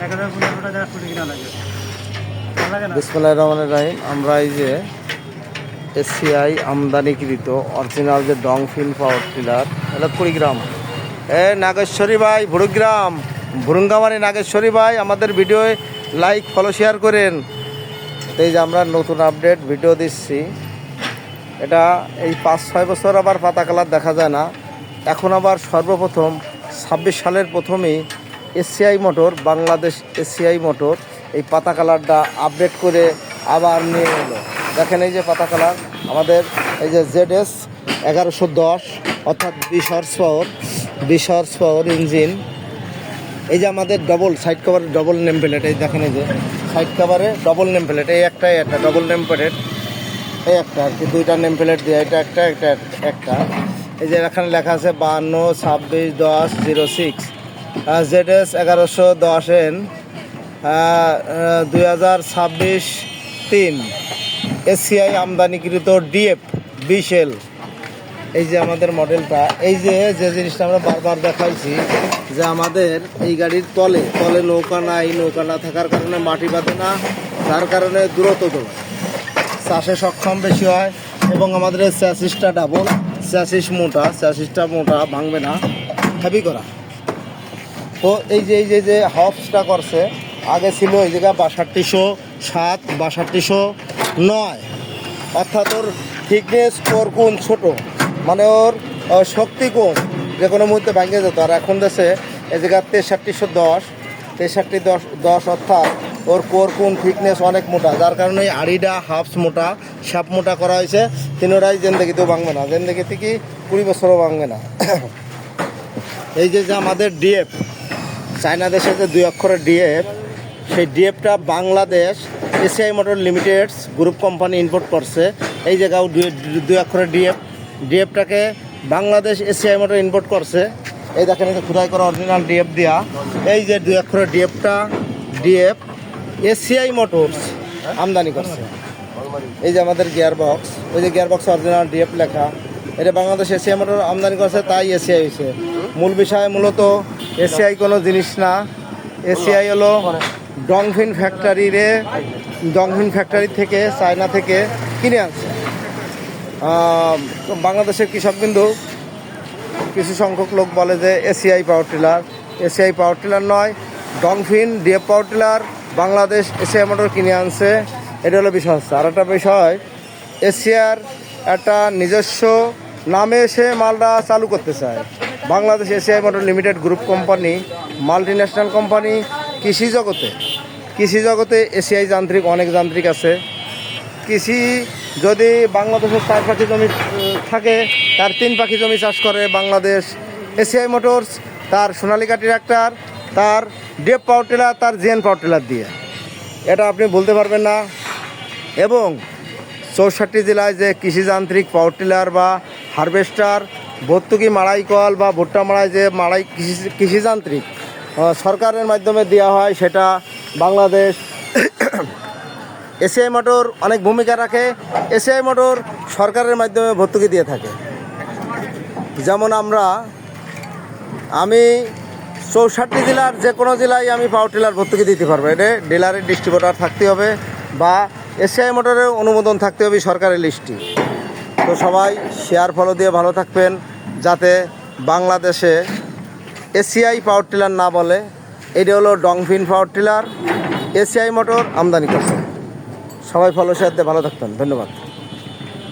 1000-1500 টাকা কোটি কিনা লাগে। বিসমিল্লাহির রহমানির রহিম। আমরা এই যে এসিআই আমদানিকৃত অরিজিনাল যে ডংফিন পাওয়ার টিলার, এটা কুড়িগ্রাম নাগেশ্বরী ভাই, ভুরুঙ্গামারি নাগেশ্বরী ভাই, আমাদের ভিডিও লাইক ফলো শেয়ার করেন। এই যে আমরা নতুন আপডেট ভিডিও দিচ্ছি, এটা এই 5-6 বছর আবার পাতা কালার দেখা যায় না। এখন আবার সর্বপ্রথম 26 সালের প্রথমেই ACI motor, Bangladesh ACI motor এই পাতা কালারটা আপডেট করে আবার নিয়ে এলো। দেখেন এই যে পাতা কালার আমাদের, এই যে ZS 1110 অর্থাৎ 20 হর্স পাওয়ার ইঞ্জিন। এই যে আমাদের ডবল সাইড কভারের ডবল নেম প্লেট, এই দেখেন এই যে সাইড কভারে ডবল নেম প্লেট, এই একটাই একটা ডবল নেম প্লেট, এই একটা আর কি, দুইটা নেম প্লেট দিয়ে এটা একটা। এই যে এখানে লেখা আছে 52-26-10-06 ZS 1110N 2026-3 এসিআই আমদানিকৃত ডিএফ 20L। এই যে আমাদের মডেলটা, এই যে জিনিসটা আমরা বারবার দেখাইছি যে আমাদের এই গাড়ির তলে নৌকা নাই, নৌকা না থাকার কারণে মাটি বাঁধে না, যার কারণে দূরত্ব দৌড়ায়, চাষে সক্ষম বেশি হয়। এবং আমাদের এই চ্যাসিসটা ডাবল, চ্যাসিসটা মোটা, ভাঙবে না, হেভি করা। তো এই যে হপসটা করছে, আগে ছিল এই জায়গায় 6207, 6209, অর্থাৎ ওর থিকনেস কোর কোণ ছোটো, মানে ওর শক্তি কোণ যে কোনো মুহূর্তে ভাঙে যেত। আর এখন দেশে এই জায়গায় 6310, অর্থাৎ ওর কোর কোণ থিকনেস অনেক মোটা, যার কারণে এই আড়িটা হাফস মোটা, সাপ মোটা করা হয়েছে। তিনোটাই জেন্দেগিতেও ভাঙবে না, জেন্দেগি থেকে 20 বছরও ভাঙবে না। এই যে আমাদের ডিএফ, চায়না দেশে যে 2 অক্ষরের ডিএফ, সেই ডিএফটা Bangladesh ACI motor limited's group company import করছে। এই জায়গাও 2 অক্ষরের ডিএফটাকে বাংলাদেশ এসিআই মোটর ইম্পোর্ট করছে। এই দেখেন এই যে খোদাই করা অরিজিনাল ডিএফ দেওয়া, এই যে 2 অক্ষরের ডিএফ এসিআই মোটরস আমদানি করছে। এই যে আমাদের গিয়ার বক্স, ওই যে গিয়ার বক্স অরিজিনাল ডিএফ লেখা, এটা বাংলাদেশ এসিআই মোটর আমদানি করছে, তাই এসিআই হয়েছে। মূল বিষয় মূলত এসিআই কোনো জিনিস না, এসিআই হলো ডংফিন ফ্যাক্টরি থেকে, চায়না থেকে কিনে আনছে। বাংলাদেশের কৃষকবিন্দু কিছু সংখ্যক লোক বলে যে এসিআই পাওয়ার টিলার নয়, Dongfeng DF power tiller Bangladesh ACI motor কিনে আনছে। এটা হলো বিষয়। আর একটা বিষয়, এশিয়ার একটা নিজস্ব নামে সে মালটা চালু করতে চায়। Bangladesh ACI motor limited group company, multi national company. কৃষি জগতে এসিআই যান্ত্রিক, অনেক যান্ত্রিক আছে। কৃষি যদি বাংলাদেশের 4 পাখি জমি থাকে, তার 3 পাখি জমি চাষ করে বাংলাদেশ এসিআই মোটরস, তার সোনালিকা ট্রাক্টর, তার ডিএফ পাওয়ার টিলার, তার জিএন পাওয়ার টিলার দিয়ে। এটা আপনি বলতে পারবেন না। এবং 64 জেলায় যে কৃষিযান্ত্রিক পাওয়ার টিলার বা হারভেস্টার, ভর্তুকি মাড়াই কল বা ভুট্টা মাড়াই যে কৃষিযান্ত্রিক সরকারের মাধ্যমে দেওয়া হয়, সেটা বাংলাদেশ এসিআই মোটর অনেক ভূমিকা রাখে। এসিআই মোটর সরকারের মাধ্যমে ভর্তুকি দিয়ে থাকে। যেমন আমি 64 জেলার যে কোনো জেলায় আমি পাওয়ার টিলার ভর্তুকি দিতে পারবো। এটা ডিলারের ডিস্ট্রিবিউটার থাকতে হবে বা এসিআই মোটরের অনুমোদন থাকতে হবে সরকারের লিস্টে। তো সবাই শেয়ার ফলো দিয়ে ভালো থাকবেন, যাতে বাংলাদেশে এসিআই পাওয়ার টিলার না বলে। এটা হলো ডংফিন পাওয়ার টিলার, এসিআই মোটর আমদানি করছে। সবাই ফলো শেয়ার দিয়ে ভালো থাকবেন, ধন্যবাদ।